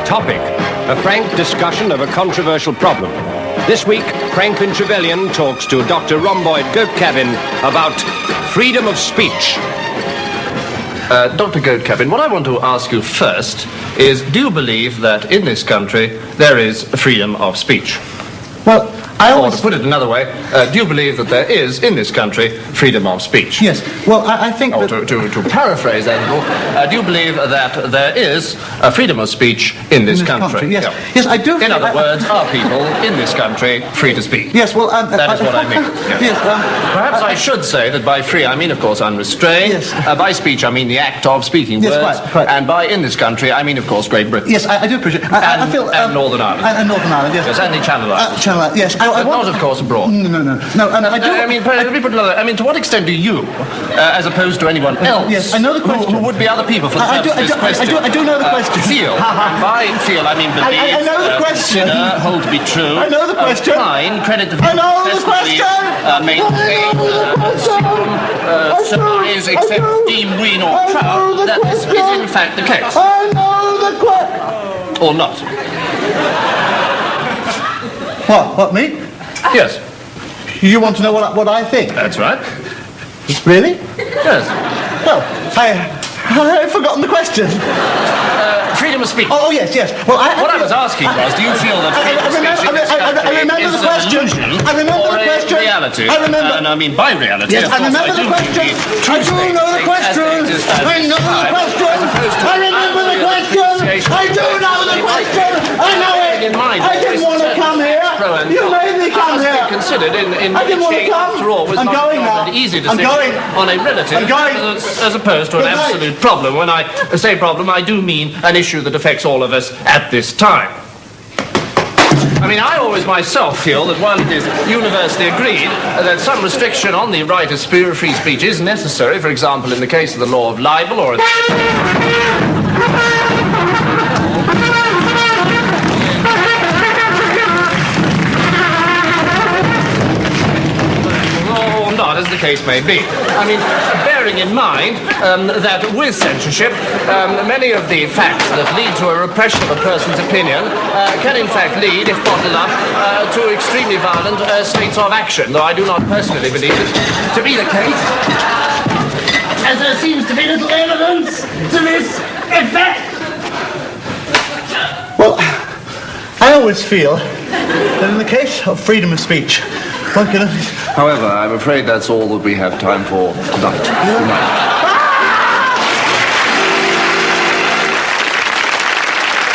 Topic: a frank discussion of a controversial problem. This week, Franklin Trevelyan talks to Dr. Rhomboid Goatcabin about freedom of speech. Dr. Goatcabin, what I want to ask you first is, do you believe that in this country there is freedom of speech? Well, Or to put it another way, do you believe that there is, in this country, freedom of speech? Yes. Well, I think or that... to paraphrase that a little, do you believe that there is freedom of speech in this country? Yes. Yeah. Yes, I do. In other words, are people in this country free to speak? Yes, well... that is what I mean. Yes, perhaps I should say that by free I mean, of course, unrestrained. Yes. By speech I mean the act of speaking yes, words. Right. And by in this country I mean, of course, Great Britain. Yes, I do appreciate it. I feel... and Northern Ireland. And Northern Ireland, yes. Yes, and the Channel Islands. Channel Islands, yes. But not, of course, abroad. No, I do... I mean, let me put another... I mean, to what extent do you, as opposed to anyone else... Yes, I know the question. Who would be other people for the purpose of this question... I do know the question. Feel. By feel, I mean believe... I know the question. Consider, hold to be true... I know the question. Fine, credit to... I know the question. Maintain, surmise, accept, deem, win, or proud that this is in fact the case. I know the question. Or not. What, me? Yes. You want to know what I think? That's right. Really? Yes. Well, I've forgotten the question. Freedom of speech. Oh, yes. Well, what I was asking was, do you feel that freedom of speech in this country is an illusion or a reality? I remember. And I mean by reality, Yes, I remember the question. I do know the question. I know the question. I remember the question. I do know the question. I know it. I didn't want to come here. You made me come here. Considered in I didn't want to come. after all, was I'm not going now. an easy I'm decision going. on a relative as opposed to an absolute problem. When I say problem, I do mean an issue that affects all of us at this time. I mean, I always myself feel that while it is universally agreed that some restriction on the right of free speech is necessary, for example, in the case of the law of libel or... not, as the case may be. I mean, bearing in mind that with censorship, many of the facts that lead to a repression of a person's opinion can in fact lead, if bottled up, to extremely violent states of action, though I do not personally believe it to be the case, as there seems to be little evidence to this effect. Well, I always feel that in the case of freedom of speech, one can only... However, I'm afraid that's all that we have time for tonight. Good night.